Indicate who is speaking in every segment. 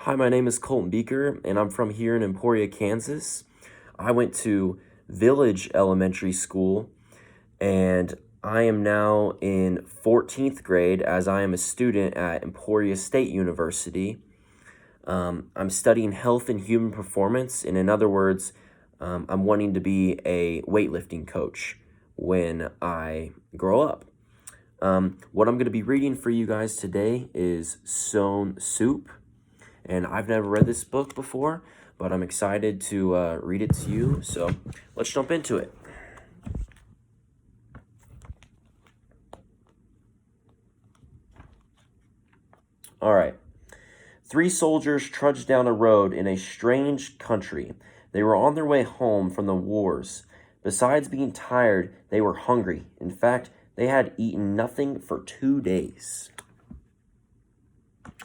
Speaker 1: Hi, my name is Colton Bieker, and I'm from here in Emporia, Kansas. I went to Village Elementary School, and I am now in 14th grade as I am a student at Emporia State University. I'm studying health and human performance, and in other words, I'm wanting to be a weightlifting coach when I grow up. What I'm going to be reading for you guys today is Stone Soup. And I've never read this book before, but I'm excited to read it to you. So let's jump into it. All right. 3 soldiers trudged down a road in a strange country. They were on their way home from the wars. Besides being tired, they were hungry. In fact, they had eaten nothing for 2 days.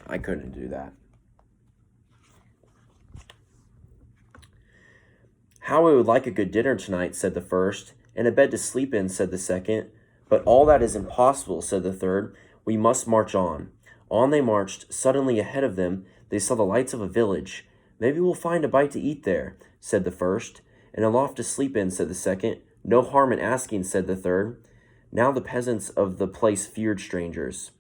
Speaker 1: I couldn't do that. How I would like a good dinner tonight, said the first, and a bed to sleep in, said the second. But all that is impossible, said the third. We must march on. On they marched. Suddenly ahead of them, they saw the lights of a village. Maybe we'll find a bite to eat there, said the first. And a loft to sleep in, said the second. No harm in asking, said the third. Now the peasants of the place feared strangers.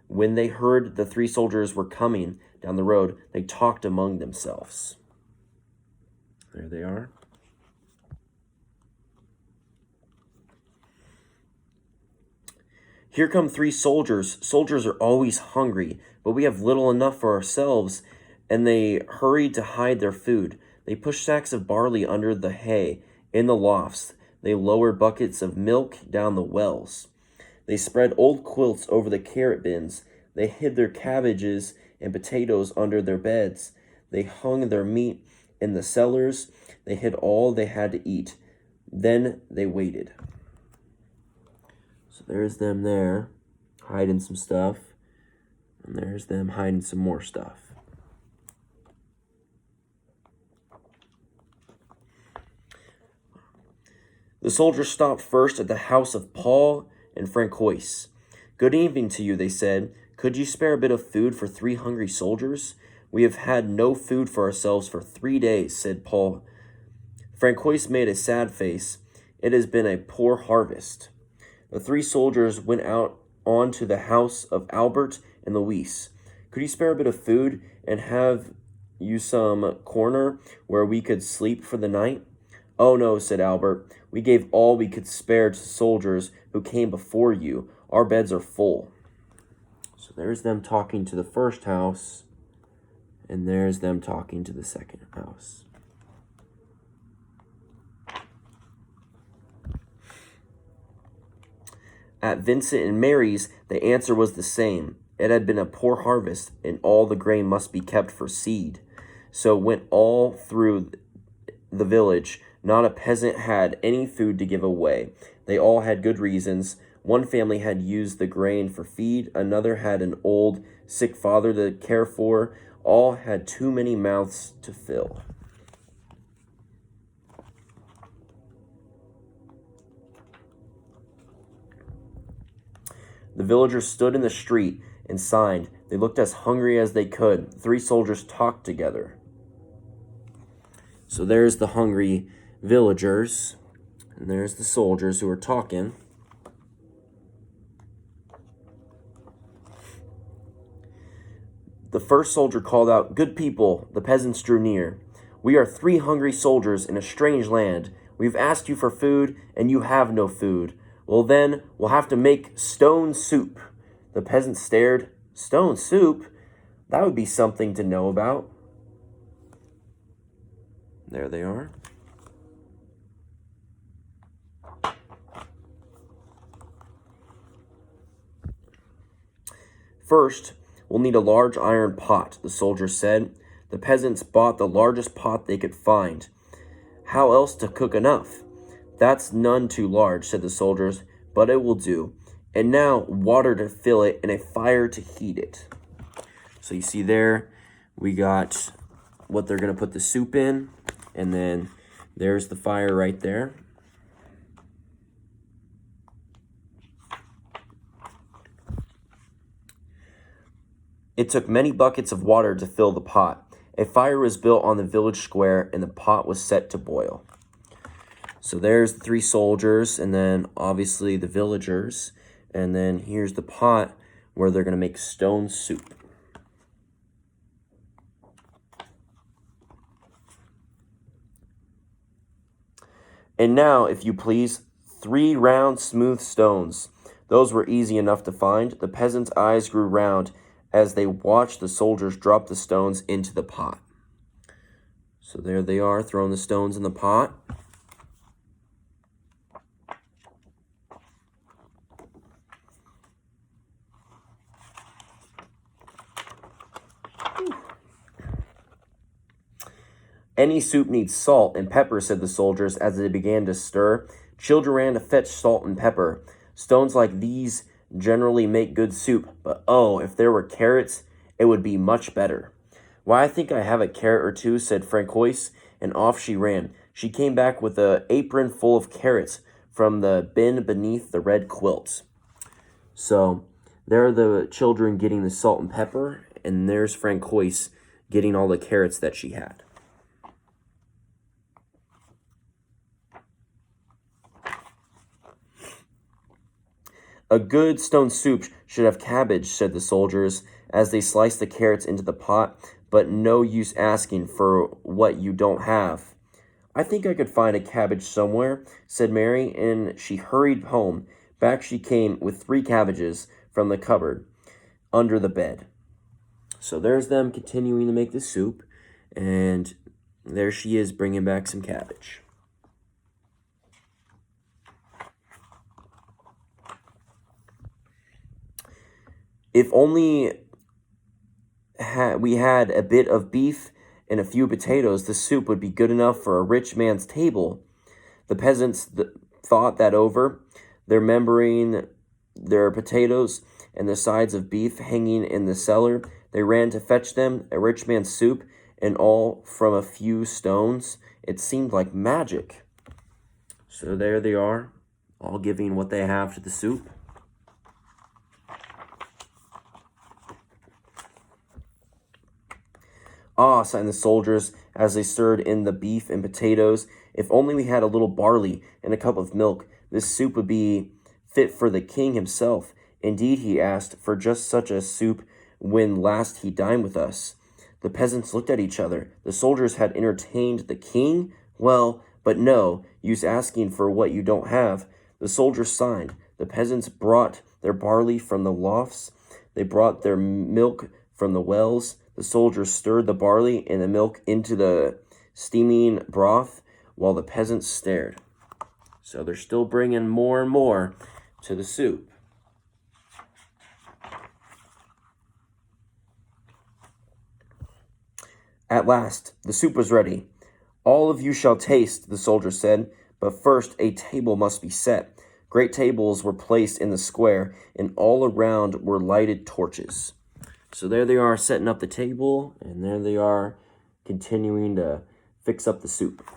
Speaker 1: When they heard the 3 soldiers were coming down the road, they talked among themselves. There they are. Here come 3 soldiers. Soldiers are always hungry, but we have little enough for ourselves. And they hurried to hide their food. They pushed sacks of barley under the hay in the lofts. They lowered buckets of milk down the wells. They spread old quilts over the carrot bins. They hid their cabbages and potatoes under their beds. They hung their meat in the cellars. They hid all they had to eat. Then they waited. So there's them there, hiding some stuff. And there's them hiding some more stuff. The soldiers stopped first at the house of Paul and Francois. Good evening to you, they said. Could you spare a bit of food for 3 hungry soldiers? We have had no food for ourselves for 3 days, said Paul. Francois made a sad face. It has been a poor harvest. The 3 soldiers went out on to the house of Albert and Louise. Could you spare a bit of food and have you some corner where we could sleep for the night? Oh no, said Albert. We gave all we could spare to soldiers who came before you. Our beds are full. So there's them talking to the first house, and there's them talking to the second house. At Vincent and Mary's, the answer was the same. It had been a poor harvest, and all the grain must be kept for seed. So it went all through the village. Not a peasant had any food to give away. They all had good reasons. One family had used the grain for feed. Another had an old, sick father to care for. All had too many mouths to fill. The villagers stood in the street and signed. They looked as hungry as they could. 3 soldiers talked together. So there's the hungry villagers, and there's the soldiers who are talking. The first soldier called out, "Good people." The peasants drew near. "We are 3 hungry soldiers in a strange land. We've asked you for food, and you have no food. Well, then, we'll have to make stone soup." The peasants stared. Stone soup? That would be something to know about. There they are. First, we'll need a large iron pot, the soldier said. The peasants bought the largest pot they could find. How else to cook enough? That's none too large, said the soldiers, but it will do. And now water to fill it and a fire to heat it. So you see there, we got what they're going to put the soup in, and then there's the fire right there. It took many buckets of water to fill the pot. A fire was built on the village square, and the pot was set to boil. So there's the 3 soldiers, and then obviously the villagers. And then here's the pot where they're going to make stone soup. And now, if you please, 3 round, smooth stones. Those were easy enough to find. The peasants' eyes grew round as they watched the soldiers drop the stones into the pot. So there they are, throwing the stones in the pot. Any soup needs salt and pepper, said the soldiers as they began to stir. Children ran to fetch salt and pepper. Stones like these generally make good soup, but oh, if there were carrots, it would be much better. Why, I think I have a carrot or 2, said Francois, and off she ran. She came back with an apron full of carrots from the bin beneath the red quilt. So there are the children getting the salt and pepper, and there's Francois getting all the carrots that she had. A good stone soup should have cabbage, said the soldiers, as they sliced the carrots into the pot, but no use asking for what you don't have. I think I could find a cabbage somewhere, said Mary, and she hurried home. Back she came with 3 cabbages from the cupboard under the bed. So there's them continuing to make the soup, and there she is bringing back some cabbage. If only we had a bit of beef and a few potatoes, the soup would be good enough for a rich man's table. The peasants thought that over, remembering their potatoes and the sides of beef hanging in the cellar. They ran to fetch them, a rich man's soup, and all from a few stones. It seemed like magic. So there they are, all giving what they have to the soup. Ah, sighed the soldiers as they stirred in the beef and potatoes. If only we had a little barley and a cup of milk, this soup would be fit for the king himself. Indeed, he asked for just such a soup when last he dined with us. The peasants looked at each other. The soldiers had entertained the king? Well, but no, use asking for what you don't have. The soldiers signed. The peasants brought their barley from the lofts. They brought their milk from the wells. The soldiers stirred the barley and the milk into the steaming broth while the peasants stared. So they're still bringing more and more to the soup. At last, the soup was ready. All of you shall taste, the soldier said, but first a table must be set. Great tables were placed in the square, and all around were lighted torches. So there they are setting up the table, and there they are continuing to fix up the soup.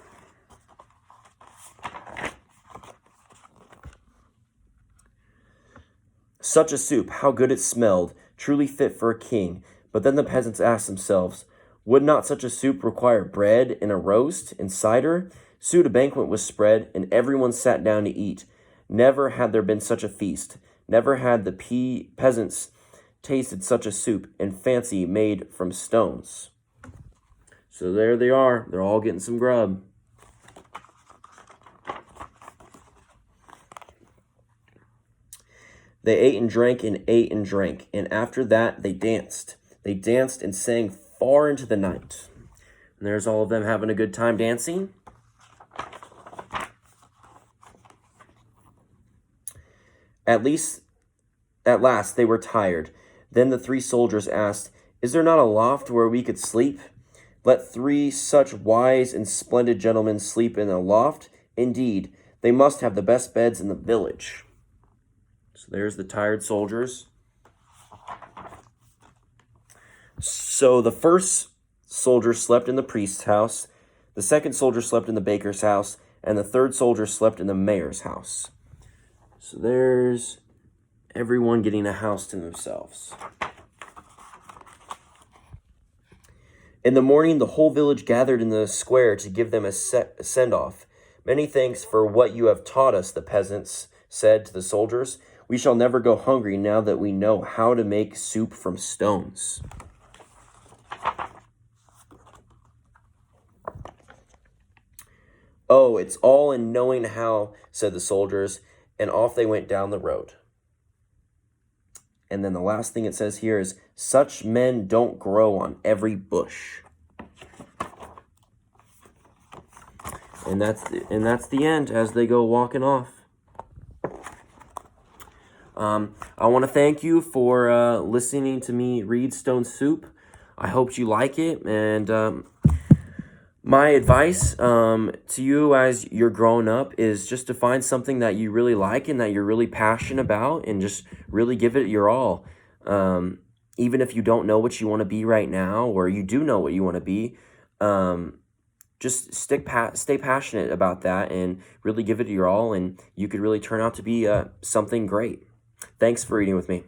Speaker 1: Such a soup, how good it smelled, truly fit for a king. But then the peasants asked themselves, would not such a soup require bread and a roast and cider? Soon a banquet was spread, and everyone sat down to eat. Never had there been such a feast. Never had the peasants tasted such a soup and fancy made from stones. So there they are. They're all getting some grub. They ate and drank and ate and drank, and after that they danced. They danced and sang far into the night. And there's all of them having a good time dancing. At last they were tired. Then the 3 soldiers asked, is there not a loft where we could sleep? Let 3 such wise and splendid gentlemen sleep in a loft? Indeed, they must have the best beds in the village. So there's the tired soldiers. So the first soldier slept in the priest's house, the second soldier slept in the baker's house, and the third soldier slept in the mayor's house. So there's everyone getting a house to themselves. In the morning, the whole village gathered in the square to give them a send-off. Many thanks for what you have taught us, the peasants said to the soldiers. We shall never go hungry now that we know how to make soup from stones. Oh, it's all in knowing how, said the soldiers, and off they went down the road. And then the last thing it says here is, such men don't grow on every bush. And that's the end as they go walking off. I want to thank you for listening to me read Stone Soup. I hope you like it. And my advice to you as you're growing up is just to find something that you really like and that you're really passionate about, and just really give it your all. Even if you don't know what you want to be right now, or you do know what you want to be, just stay passionate about that and really give it your all, and you could really turn out to be something great. Thanks for reading with me.